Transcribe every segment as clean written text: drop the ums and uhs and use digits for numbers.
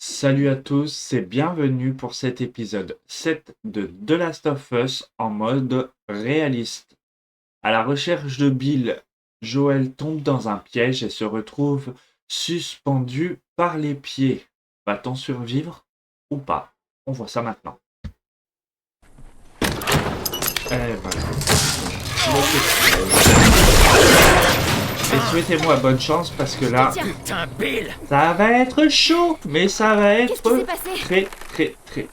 Salut à tous et bienvenue pour cet épisode 7 de The Last of Us en mode réaliste. À la recherche de Bill, Joel tombe dans un piège et se retrouve suspendu par les pieds. Va-t-on survivre ou pas? On voit ça maintenant. Et voilà. Et souhaitez-moi bonne chance parce que là, Putain, Bill! ça va être chaud, mais ça va Qu'est-ce qui s'est être passé? très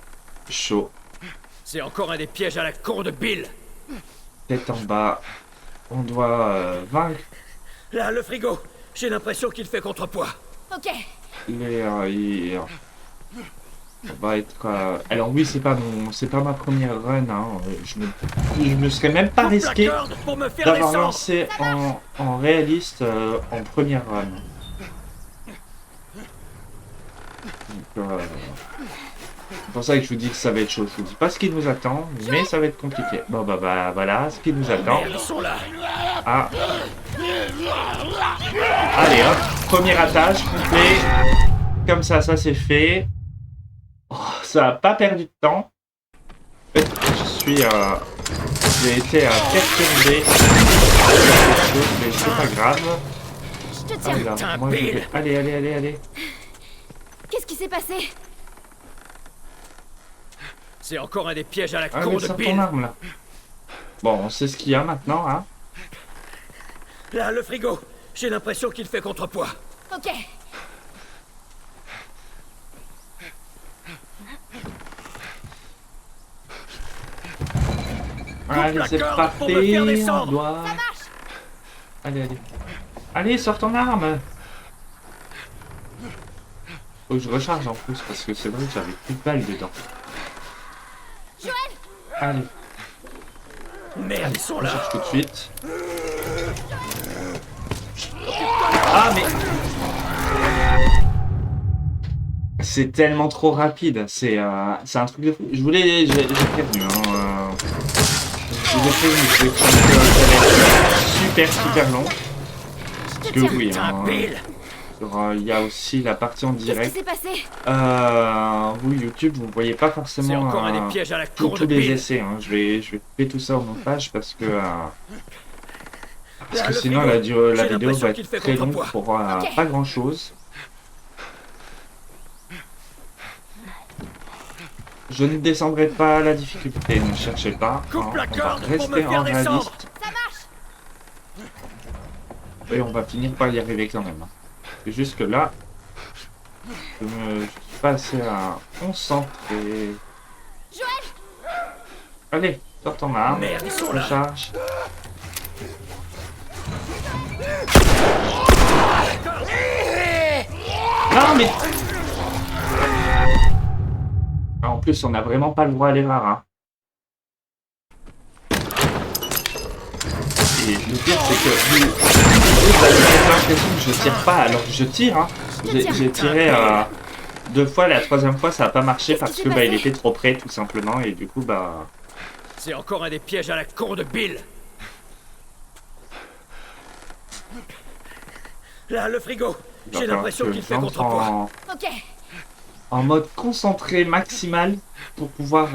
chaud. C'est encore un des pièges à la con de Bill! Tête en bas, on doit vaincre Là, le frigo! J'ai l'impression qu'il fait contrepoids. Ok, les. On va être. Alors oui, c'est pas ma première run. Hein. Je me serais même pas Coupe la risqué corde pour me faire d'avoir descendre! lancé en réaliste en première run. Donc, c'est pour ça que je vous dis que ça va être chaud. Je vous dis pas ce qui nous attend, mais ça va être compliqué. Bon bah voilà, ce qui nous attend. Merde, ils sont là! Ah. Allez hop, premier attache complet. Comme ça c'est fait. Oh, ça a pas perdu de temps. En fait, j'ai été perturbé par quelque chose, mais c'est pas grave. je te tiens. Allez, là, Putain, moi, je Bill. vais... Allez. Qu'est-ce qui s'est passé? C'est encore un des pièges à la con Allez, de sors ton Bill! arme là. Bon, on sait ce qu'il y a maintenant, hein. Là, le frigo! J'ai l'impression qu'il fait contrepoids. Ok, Allez, la c'est corde parti. pour me faire On descendre. doit... Allez. Allez, sors ton arme. Faut que je recharge en plus parce que c'est vrai que j'avais plus de balles dedans. Joël! Allez, Merde, ils sont là! recharge tout de suite. Ah mais... C'est tellement trop rapide, c'est un truc de fou. J'ai prévenu, hein, je vous ai prévenu que ça allait être super long. Je Parce te que tiens. oui, Putain, Bill! il y a aussi la partie en Qu'est-ce qui direct. s'est passé? Vous, YouTube, vous voyez pas C'est forcément encore un des pièges à la con tous de les Bill! essais. Hein. Je vais couper tout ça au montage parce que Là, le sinon frigo. la J'ai vidéo l'impression va qu'il être fait très longue contrepoids. pour Ok. pas grand chose. Je ne descendrai pas la difficulté, ne cherchez pas. Coupe la On va corde pour me rester faire en descendre. réaliste Ça marche! et on va finir par y arriver quand même. Et jusque là, je suis pas assez concentré. Joël! Allez, sors ton arme, Merde, ils sont là! recharge. Non mais... Ah, en plus, on n'a vraiment pas le droit à l'erreur. Hein. Et le pire, c'est que vous avez peut-être l'impression que je tire pas alors que je tire. Hein. J'ai tiré 2 fois, la 3e fois ça a pas marché parce que il était trop près tout simplement et du coup bah... C'est encore un des pièges à la con de Bill! Là, le frigo! J'ai l'impression qu'il fait contrepoids. Ok, En mode concentré maximal pour pouvoir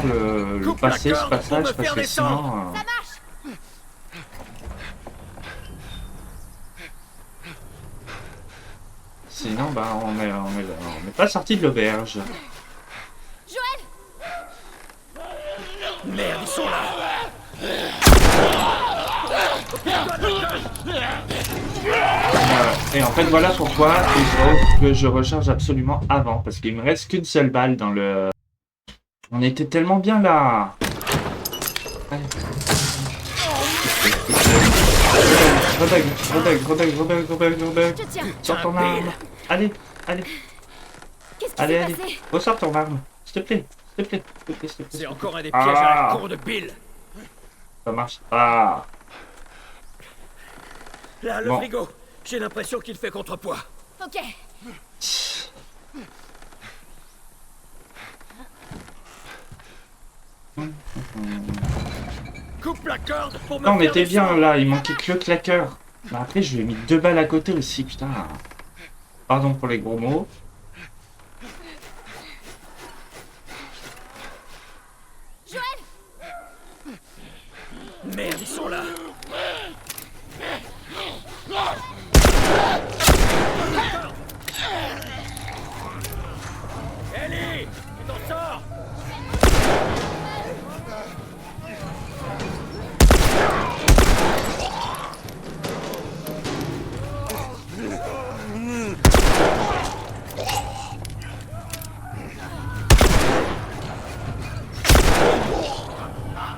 le Coupe la passer ce corde pour passage me parce faire que descendre. sinon ça marche! sinon bah on est pas sorti de l'auberge. Joël! Merde, ils sont là! Et en fait voilà pourquoi il faut que je recharge absolument avant parce qu'il me reste qu'une seule balle dans le... On était tellement bien là. Allez. Rebug. Je te tiens. Sors ton arme. Allez. Qu'est-ce qui s'est Allez. passé? Ressors ton arme. S'il te plaît. C'est encore un des pièges à la con de Bill! Ça marche pas. Là, le Bon. frigo! J'ai l'impression qu'il fait contrepoids. Ok, Coupe la corde pour me Non, on faire était bien descendre. là. Il manquait que le claqueur. Bah après, je lui ai mis 2 balles à côté aussi, putain. Pardon pour les gros mots. Joël! Merde, ils sont là. Ellie, tu t'en sors.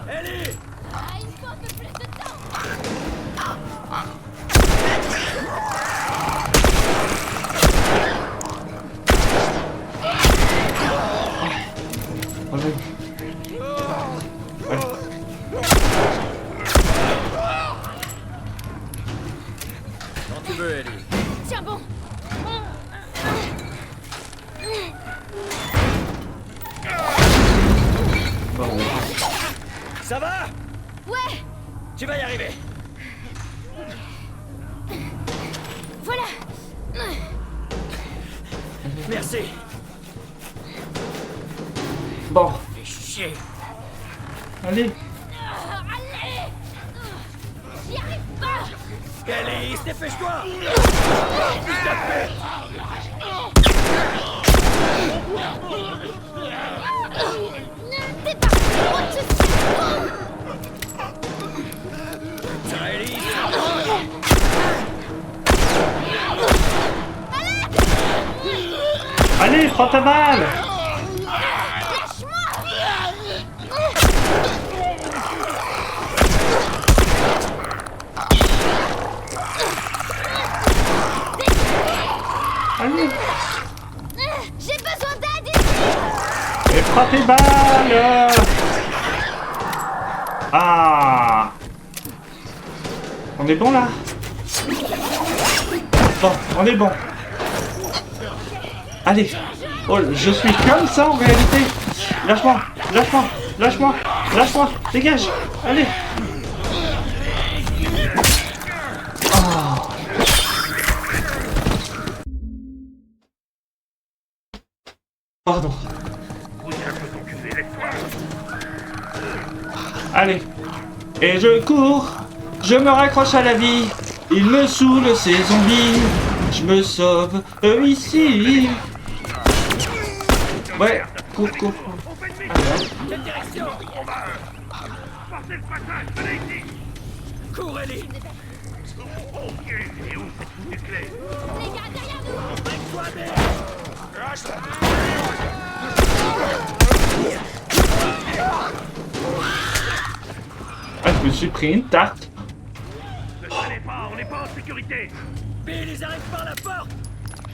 Ellie! Ah, il faut un peu plus de temps! Enlève. Ouais. Quand tu veux, Ellie. Tiens bon! Bon, Ça va? Ouais! Tu vas y arriver. Voilà! Merci. bon, Fais chier. allez. Allez! J'y arrive pas! Ellie, dépêche-toi. T'es parti! Oh, je suis bon! Ça, Ellie. Allez, prends ta balle. Allez. J'ai besoin d'aide ici! Et prends tes balles. Ah. On est bon là? Bon, on est bon. Allez. Oh, je suis comme ça en réalité. Lâche-moi, lâche-moi, lâche-moi, lâche-moi. Dégage. Allez. Oh. Pardon. Allez. Et je cours. Je me raccroche à la vie. Il me saoule ces zombies. Je me sauve ici. Ouais, cours, cours. Allez, Quelle direction? Cours, Ellie. Les gars, derrière nous! Mec-toi, mec. ah, je me suis pris une tarte. Ne traînez pas, on n'est pas en sécurité. Bill, ils arrivent par la porte.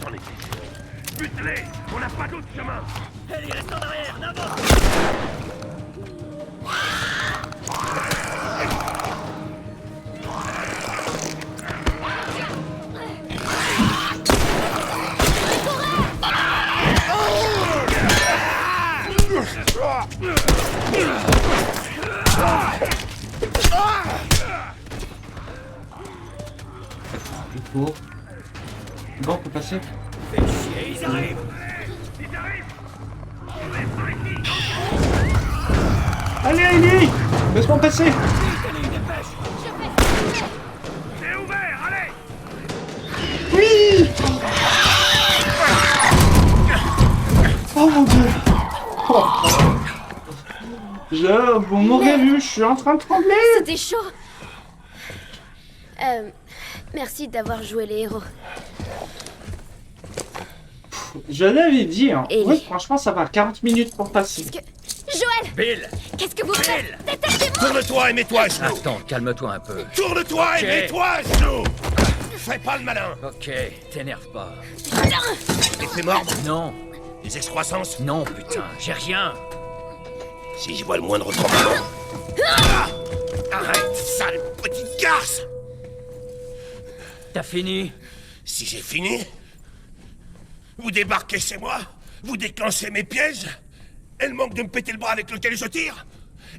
J'en étais sûr. Bute-les, on n'a pas d'autre chemin. Ellie, reste en arrière, n'avance. Il court. Bon, on peut passer. Fais chier, ils arrivent. Ils arrivent. On laisse par ici. Allez, Ellie, laisse-moi passer. Vite, Ellie, dépêche. C'est ouvert, allez. Oui. Oh mon dieu. Oh. Vous m'aurez vu, je suis en train de trembler. C'était chaud! Merci d'avoir joué les héros. Je l'avais dit, hein. Ellie. Ouais, franchement, ça va. 40 minutes pour passer. Joël! Bill. Qu'est-ce que vous faites? Détachez-moi! Tourne-toi et mets-toi à genoux. Attends, calme-toi un peu. Tourne-toi et Ok. mets-toi à genoux. Fais pas le malin. Ok, t'énerve pas. Effet mordre, Non, des excroissances. non, putain, j'ai rien. Si je vois le moindre tremblement. Ah, arrête, sale petite garce. T'as fini? Si j'ai fini, vous débarquez chez moi, vous déclenchez mes pièges, elle manque de me péter le bras avec lequel je tire.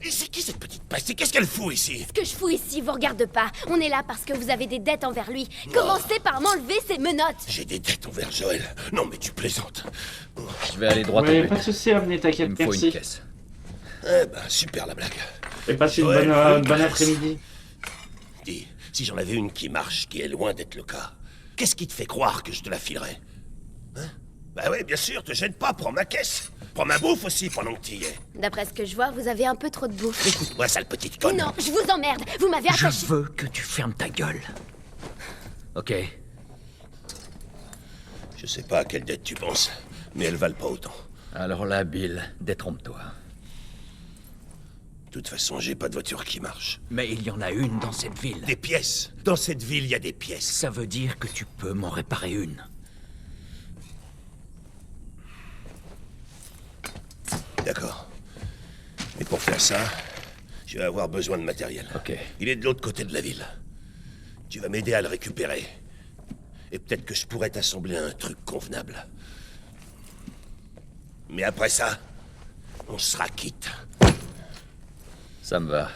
Et c'est qui cette petite peste? Et qu'est-ce qu'elle fout ici? Ce que je fous ici vous regarde pas. On est là parce que vous avez des dettes envers lui. Commencez par m'enlever ces menottes. J'ai des dettes envers Joël. Non, mais tu plaisantes. Je vais aller droit au Ouais, but. pas de soucis, venez, Il t'inquiète, me faut merci. une caisse. Eh ben, super la blague. Et passez une Joël, bonne Lucas. après-midi. Dis, si j'en avais une qui marche, qui est loin d'être le cas, qu'est-ce qui te fait croire que je te la filerais? Hein? Bah ouais, bien sûr, te gêne pas, prends ma caisse. Prends ma bouffe aussi pendant que t'y es. D'après ce que je vois, vous avez un peu trop de bouffe. Écoute-moi, sale petite conne. Non, je vous emmerde. Vous m'avez Je attaché. veux que tu fermes ta gueule. Ok. Je sais pas à quelle dette tu penses, mais elles valent pas autant. Alors là, Bill, détrompe-toi. De toute façon, j'ai pas de voiture qui marche. Mais il y en a une dans cette ville. Des pièces. Dans cette ville, il y a des pièces. Ça veut dire que tu peux m'en réparer une. D'accord. Mais pour faire ça, je vais avoir besoin de matériel. Ok. Il est de l'autre côté de la ville. Tu vas m'aider à le récupérer. Et peut-être que je pourrais t'assembler un truc convenable. Mais après ça, on sera quitte. Ça me va.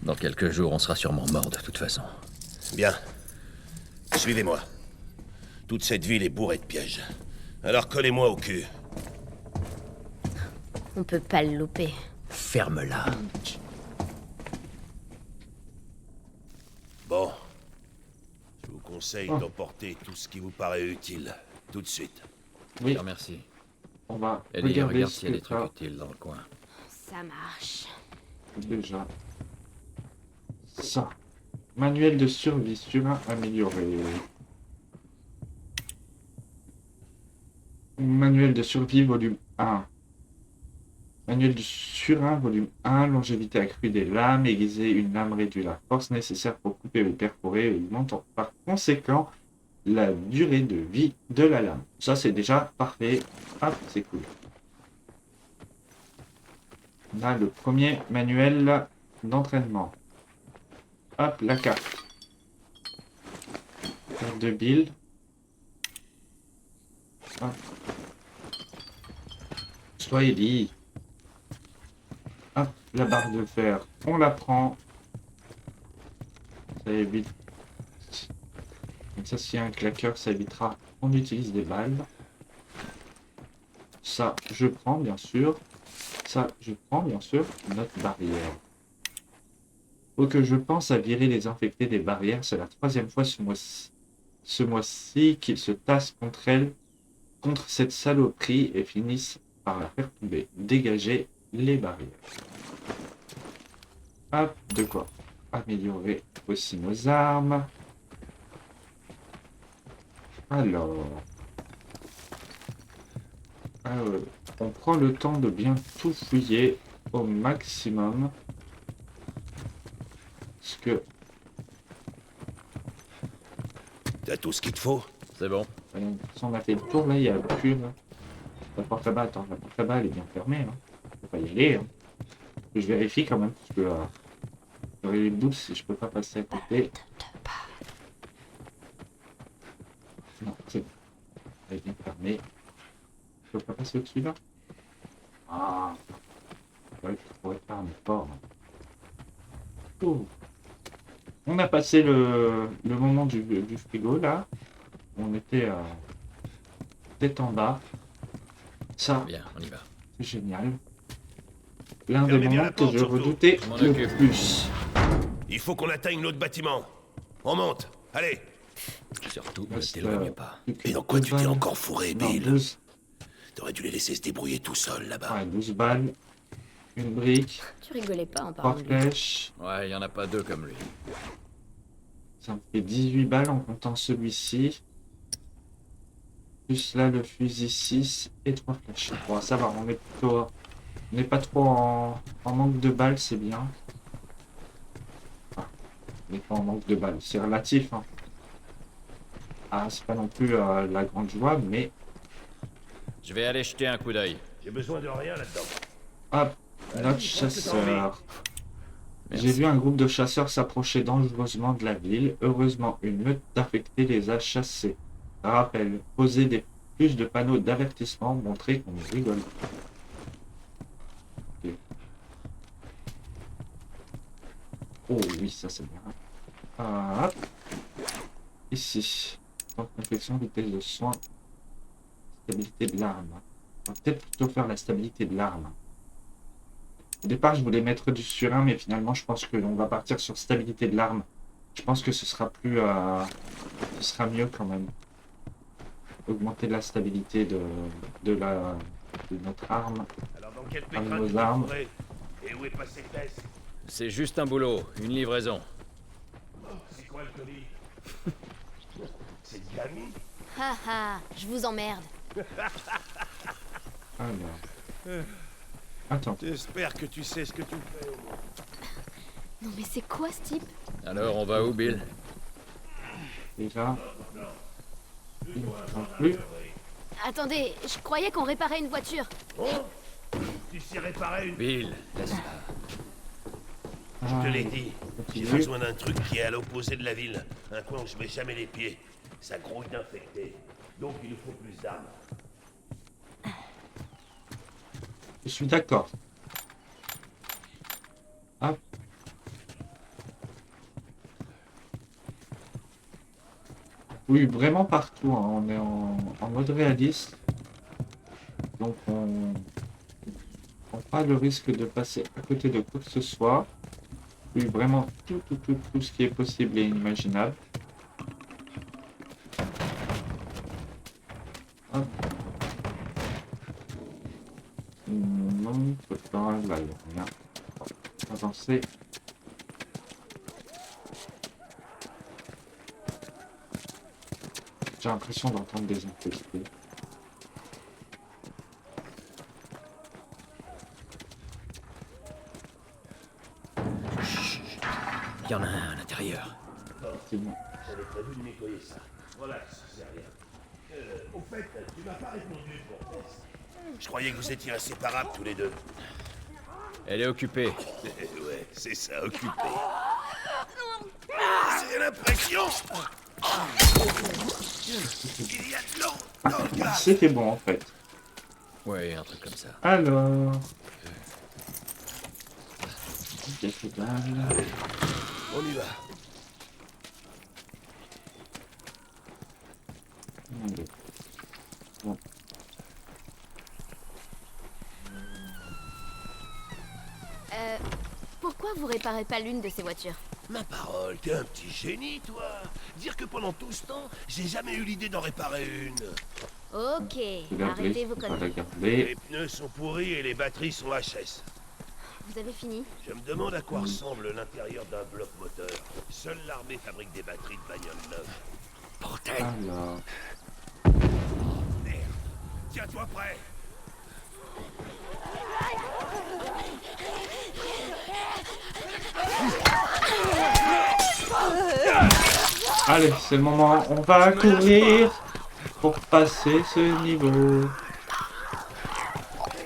Dans quelques jours, on sera sûrement mort de toute façon. Bien. Suivez-moi. Toute cette ville est bourrée de pièges. Alors collez-moi au cul. On peut pas le louper. Ferme-la. Bon. Je vous conseille d'emporter tout ce qui vous paraît utile. Tout de suite. Oui, Je te remercie. on va Eddie, regarder regarde ce s'il y a des que trucs t'as utiles dans le coin. Ça marche. déjà. Ça. Manuel de survie surin amélioré. Manuel de survie volume 1. Manuel du surin volume 1. Longévité accrue des lames. Aiguiser une lame réduit la force nécessaire pour couper ou perforer et augmente par conséquent la durée de vie de la lame. Ça c'est déjà parfait. Hop, c'est cool. On a le premier manuel d'entraînement. Hop, la carte. Carte de Bill. Hop. Soit Ellie. Hop, la barre de fer. On la prend. Ça évite. Comme ça, s'il y a un claqueur, ça évitera qu'on utilise des balles. Ça, je prends, bien sûr. Ça, je prends, bien sûr, notre barrière. Faut que je pense à virer les infectés des barrières. C'est la 3e fois ce mois-ci qu'ils se tassent contre elle, contre cette saloperie et finissent par la faire tomber. Dégager les barrières. Hop, de quoi améliorer aussi nos armes. Alors, on prend le temps de bien tout fouiller au maximum. Parce que, T'as tout ce qu'il te faut? C'est bon. si on a fait le tour, là, il y a plus. La porte là-bas, attends, la porte là-bas, elle est bien fermée. Hein. Faut pas y aller. Hein. Je vérifie quand même, parce que j'aurais les doutes si je peux pas passer à côté. Non, c'est bon. Elle est bien fermée. Je peux pas passer au-dessus là? Ah, ouais, je pourrais faire un effort. Oh. On a passé le moment du frigo là. On était tête en bas. Ça, Bien, on y va. c'est génial. L'un des Fermez bien moments la que porte, je surtout. redoutais Je m'en le occupe. plus. Il faut qu'on atteigne l'autre bâtiment. On monte. Allez. Surtout, ne Reste, t'éloigne pas. plus que Et dans quoi 12 tu t'es balles. encore fourré, Non, Bill? 12. T'aurais dû les laisser se débrouiller tout seuls là-bas. Ouais, 12 balles. Une brique. Tu rigolais pas en 3 parlant de lui. flèches. Ouais, il y en a pas deux comme lui. Ça me fait 18 balles en comptant celui-ci. Plus là le fusil 6 et 3 flèches. Bon, ça va, on est plutôt. On n'est pas trop en manque de balles, c'est bien. Enfin, on n'est pas en manque de balles, c'est relatif. Hein. Ah, c'est pas non plus la grande joie, mais Je vais aller jeter un coup d'œil. J'ai besoin de rien là-dedans. hop, notre prends ce que t'as chasseur. Merci. J'ai vu un groupe de chasseurs s'approcher dangereusement de la ville. Heureusement, une meute d'affectés les a chassés. Rappel, poser plus de panneaux d'avertissement, montrer qu'on rigole. Ok. Oh oui, ça c'est bien. Hop. Ici. Donc, réflexion, vitesse de soin, stabilité de l'arme. On va peut-être plutôt faire la stabilité de l'arme. Au départ, je voulais mettre du surin, mais finalement, je pense qu'on va partir sur stabilité de l'arme. Je pense que ce sera plus... ce sera mieux quand même. Augmenter la stabilité de notre arme. Alors dans quel de pétrin nos tu t'es armes. fourré? Et où est passé Tess? C'est juste un boulot, une livraison. C'est quoi le colis? C'est Gami? Haha, je vous emmerde. Alors. Attends. J'espère que tu sais ce que tu fais au moins. Non mais c'est quoi ce type? Alors, on va où, Bill? Et là... Il ne prend plus. Attendez, je croyais qu'on réparait une voiture. Oh, tu sais réparer une... Bill, laisse-la. Je te l'ai dit. J'ai Continue. besoin d'un truc qui est à l'opposé de la ville. Un coin où je mets jamais les pieds. Ça grouille d'infectés. Donc il nous faut plus d'armes. Je suis d'accord. Hop. Oui, vraiment partout, hein. On est en mode réaliste. Donc on prend pas le risque de passer à côté de quoi que ce soit. Oui, vraiment tout ce qui est possible et inimaginable. Hop. Non, pas là, il n'y a rien. Avancer. J'ai l'impression d'entendre des infestés. Il y en a un à l'intérieur. C'est bon. J'avais prévu de nettoyer ça. Voilà, c'est rien. Au fait, tu m'as pas répondu pour Tess. Je croyais que vous étiez inséparables tous les deux. Elle est occupée. Ouais, c'est ça, occupé. C'est l'impression. Il y a de l'eau dans le gaz. C'était bon en fait. Ouais, un truc comme ça. Alors. Quelques balles. On y va. Allez. Bon. Pourquoi vous réparez pas l'une de ces voitures? Ma parole, t'es un petit génie, toi. Dire que pendant tout ce temps, j'ai jamais eu l'idée d'en réparer une. Ok, Regardez, arrêtez vos on va la conneries. garder. Les pneus sont pourris et les batteries sont HS. Vous avez fini? Je me demande à quoi ressemble l'intérieur d'un bloc moteur. Seule l'armée fabrique des batteries de bagnoles neuves. Bordel! Alors. Merde! Tiens-toi prêt! Allez, c'est le moment. On va courir pour passer ce niveau.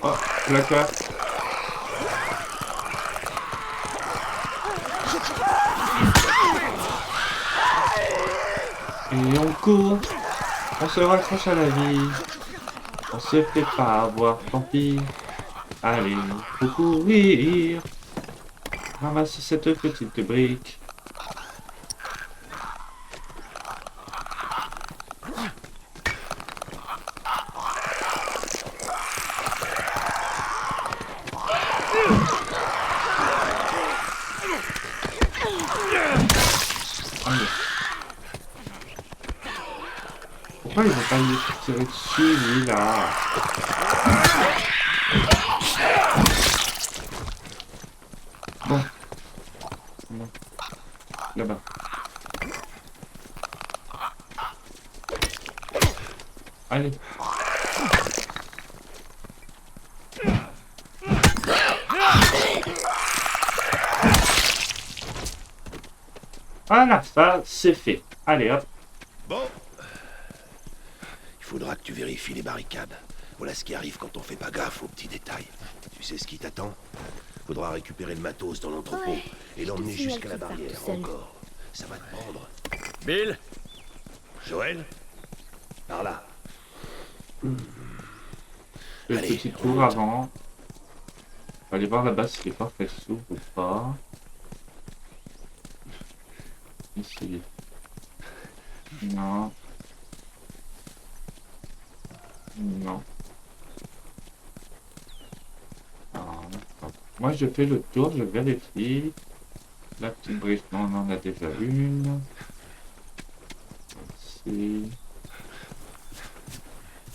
Oh, la carte. Et on court. On se raccroche à la vie. On se fait pas avoir, tant pis. Allez, faut courir. Ramasse cette petite brique. Allez. Pourquoi il veut pas lui tirer dessus, lui, là? Bon. Bon. Là-bas. Allez. Voilà, ça, c'est fait. Allez, hop. Bon. Il faudra que tu vérifies les barricades. Voilà ce qui arrive quand on fait pas gaffe aux petits détails. Tu sais ce qui t'attend? Faudra récupérer le matos dans l'entrepôt Ouais, et l'emmener je te signale jusqu'à la qu'il part barrière. tout seul. Encore. Ça va te prendre. Bill, Joël? Par là. Le Allez, petit on tour monte. avant. On va aller voir là-bas si les portes elles s'ouvrent ou pas. Ici. Non. Non. Ah, d'accord. Moi, je fais le tour, je vérifie. La petite brique, non, on en a déjà une. Ici.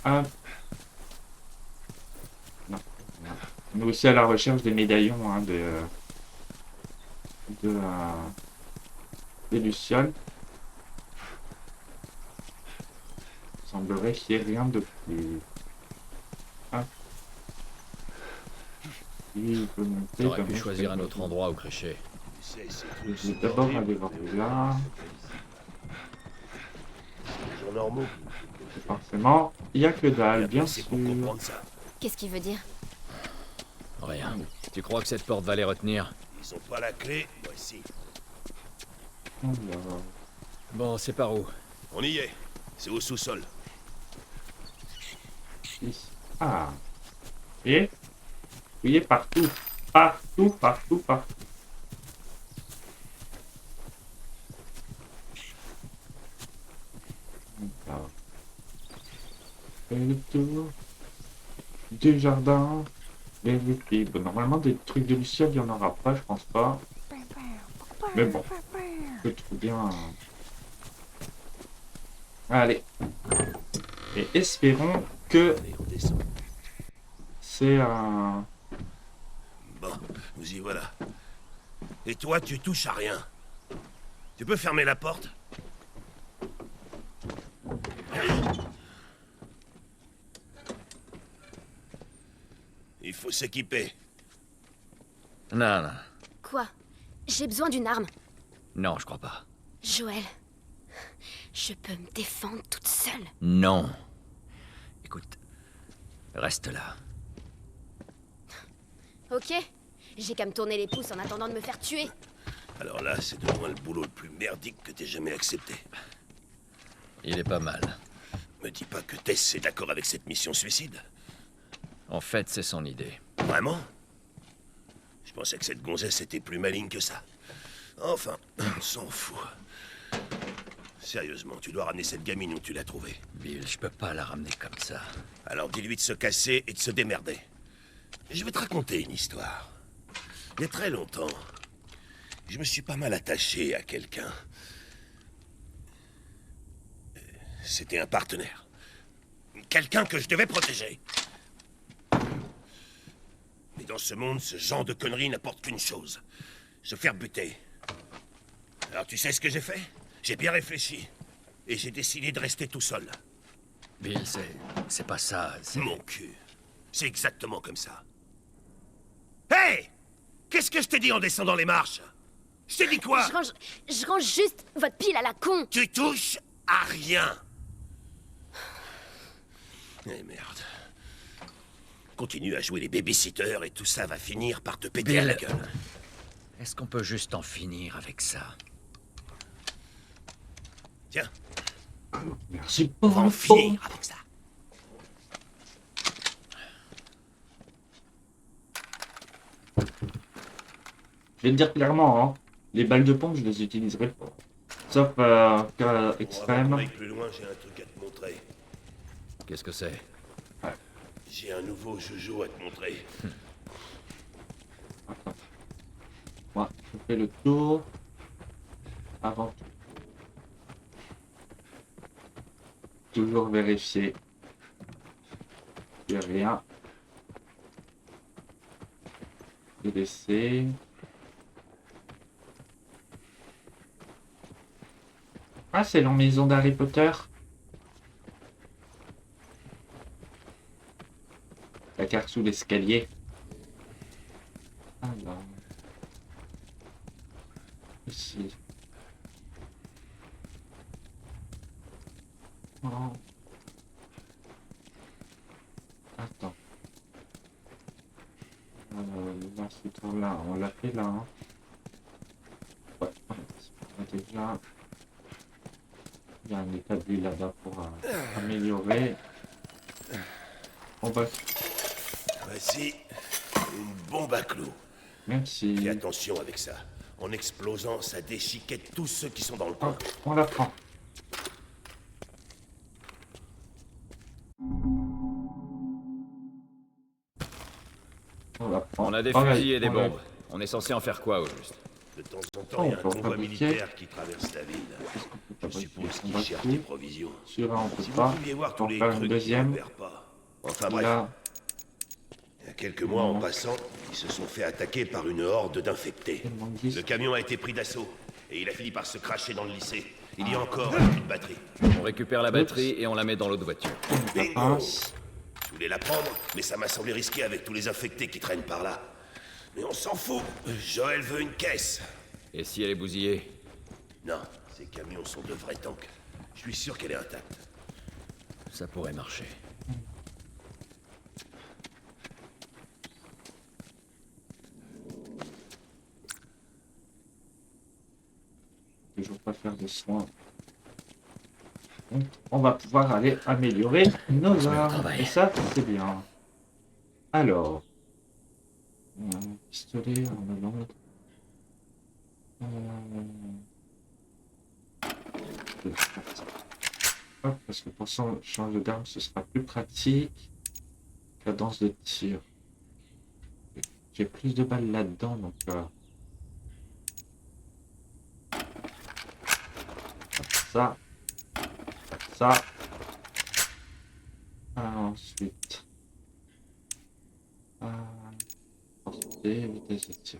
Hop. Non. Non. On est aussi à la recherche des médaillons hein, de des lucioles. Il semblerait qu'il n'y ait rien de plus. Hop. Il peut monter. T'aurais comme pu je choisir fais un le- autre endroit au crécher. Tu sais, ces Je trucs vais d'abord subordonnés, aller voir là. les gens normaux. Forcément, il n'y a que dalle, Bien bien c'est sûr. pour comprendre ça. Qu'est-ce qu'il veut dire? Rien. Tu crois que cette porte va les retenir? Ils ont pas la clé, moi si. Alors, Bon, c'est par où? On y est. C'est au sous-sol. ici. Ah. Et fouillez partout. Partout, partout, partout. Alors. Fais le tour du jardin. Vérifie. Bon, normalement, des trucs de luciole, il n'y en aura pas, je pense pas. Mais bon, je trouve bien. Allez. Et espérons que Allez, on descend. c'est un. Bon, nous y voilà. Et toi, tu touches à rien. Tu peux fermer la porte? Il faut s'équiper. Non, non. Quoi? J'ai besoin d'une arme. Non, je crois pas. Joël, je peux me défendre toute seule. Non. Écoute, reste là. Ok? J'ai qu'à me tourner les pouces en attendant de me faire tuer. Alors là, c'est de loin le boulot le plus merdique que t'aies jamais accepté. Il est pas mal. Me dis pas que Tess est d'accord avec cette mission suicide. En fait, c'est son idée. Vraiment? Je pensais que cette gonzesse était plus maligne que ça. Enfin, on s'en fout. Sérieusement, tu dois ramener cette gamine où tu l'as trouvée. Bill, je peux pas la ramener comme ça. Alors dis-lui de se casser et de se démerder. Je vais te raconter une histoire. Il y a très longtemps, je me suis pas mal attaché à quelqu'un. C'était un partenaire. Quelqu'un que je devais protéger. Mais dans ce monde, ce genre de conneries n'apporte qu'une chose. Se faire buter. Alors tu sais ce que j'ai fait? J'ai bien réfléchi. Et j'ai décidé de rester tout seul. Bill, c'est pas ça. C'est... Mon cul. C'est exactement comme ça. Hey! Qu'est-ce que je t'ai dit en descendant les marches? Je t'ai dit quoi? Je range juste votre pile à la con. Tu touches à rien. Eh merde. Continue à jouer les babysitters et tout ça va finir par te péter à la Bill. gueule. Est-ce qu'on peut juste en finir avec ça? Tiens, Merci on va en finir avec ça. Je vais te dire clairement, hein, les balles de pompe, je les utiliserai pas. Sauf cas Bon, avant qu'on extrême. aille plus loin, j'ai un truc à te montrer. Qu'est-ce que c'est? J'ai un nouveau joujou à te montrer. Moi, je fais le tour. Avant tout. Toujours vérifier. Il n'y a rien. Je vais laisser. Ah, c'est la maison d'Harry Potter. La carte sous l'escalier. Alors. Ici. Oh. Attends. Là, ce tour-là, on l'a fait là. Hein. Ouais, déjà. Il y a un établi là-bas pour améliorer. On va. Voici une bombe à clous. Merci. Fais attention avec ça. En explosant, ça déchiquette tous ceux qui sont dans le coin. Hop, on la prend. On la prend. On a des Pareil, fusils et des on la- bombes. On est censé en faire quoi au juste? De temps en Oh, temps, il y a on un peut convoi fabriquer. militaire qui traverse la ville. Je suppose qu'il cherche des provisions. Sur un, on peut Si vous pas. pouviez voir On tous va les faire trucs une qu'ils deuxième. repèrent pas. Enfin bref, Là, il y a quelques mois en passant, ils se sont fait attaquer par une horde d'infectés. il manque 10. Le camion a été pris d'assaut et il a fini par se cracher dans le lycée. Il y a encore plus de batterie. On récupère la batterie et on la met dans l'autre voiture. Bingo! Passe. Je voulais la prendre, mais ça m'a semblé risqué avec tous les infectés qui traînent par là. Mais on s'en fout. Joël veut une caisse. Et si elle est bousillée? Non, ces camions sont de vrais tanks. Je suis sûr qu'elle est intacte. Ça pourrait marcher. Toujours pas faire de soins. Donc, on va pouvoir aller améliorer nos armes. travail. Et ça, c'est bien. Alors. On a un pistolet, on a l'autre. Je vais faire ça. Hop, parce que pour changer d'arme, ce sera plus pratique. Cadence de tir. J'ai plus de balles là-dedans, donc... ça. Ça. Ensuite. Portée, vitesse de tir.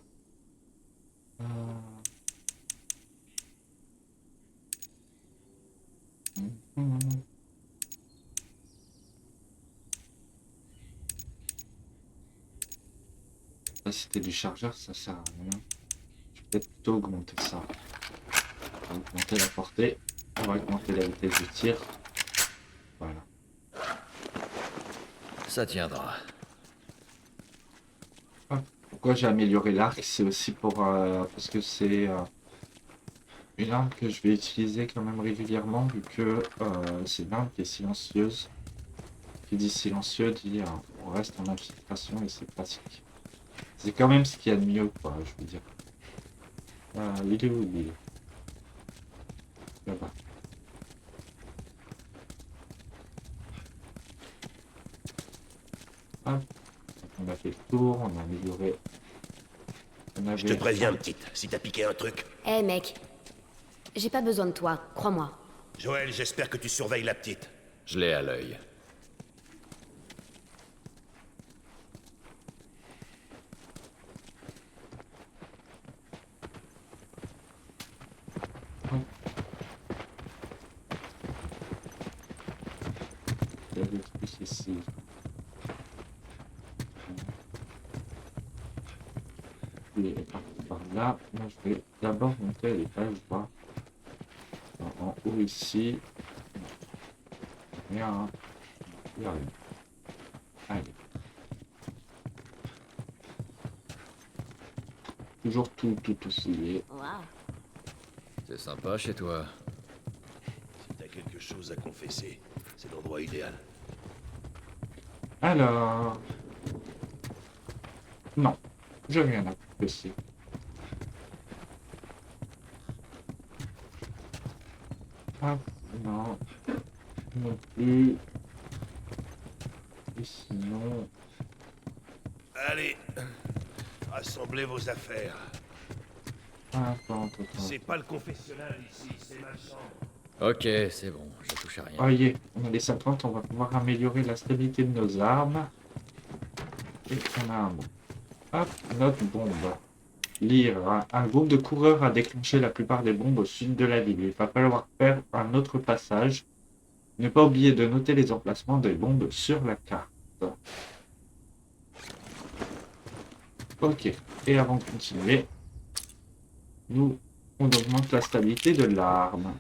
Capacité du chargeur, ça sert à rien. Je vais peut-être plutôt augmenter ça. On va augmenter la portée. On va augmenter la vitesse du tir. Voilà. Ça tiendra. Pourquoi j'ai amélioré l'arc, c'est aussi pour parce que c'est une arme que je vais utiliser quand même régulièrement vu que c'est une arme qui est silencieuse. Qui dit silencieux dit on reste en infiltration et c'est pratique. C'est quand même ce qu'il y a de mieux, quoi, je veux dire. Il est où lui? Là-bas. Hop. On a fait le tour, on a amélioré. Je te préviens, petite, si t'as piqué un truc. Hé mec, j'ai pas besoin de toi, crois-moi. Joël, j'espère que tu surveilles la petite. Je l'ai à l'œil. Il y a des trucs ici. Il est parti par là. Moi, je vais d'abord monter à l'étage, voir. En haut ici. Rien. Il n'y a rien. Allez. Toujours tout fouillé. Waouh. C'est sympa chez toi. Si t'as quelque chose à confesser, c'est l'endroit idéal. Alors. Non. Je viens à confesser. Ah, non. Non plus. Et sinon. Allez, rassemblez vos affaires. Attends. C'est pas le confessionnal ici, c'est ma chambre. Ok, c'est bon, je touche à rien. Ah, y est, on a les 50, on va pouvoir améliorer la stabilité de nos armes. Et on a un mot. Hop, notre bombe. Lire. Un groupe de coureurs a déclenché la plupart des bombes au sud de la ville. Il va falloir faire un autre passage. Ne pas oublier de noter les emplacements des bombes sur la carte. Ok. Et avant de continuer, on augmente la stabilité de l'arme.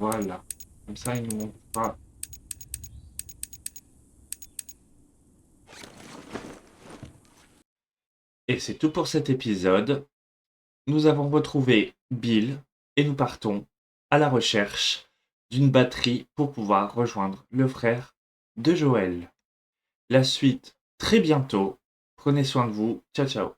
Voilà. Comme ça, il nous montrera. Et c'est tout pour cet épisode. Nous avons retrouvé Bill et nous partons à la recherche d'une batterie pour pouvoir rejoindre le frère de Joël. La suite très bientôt. Prenez soin de vous. Ciao, ciao.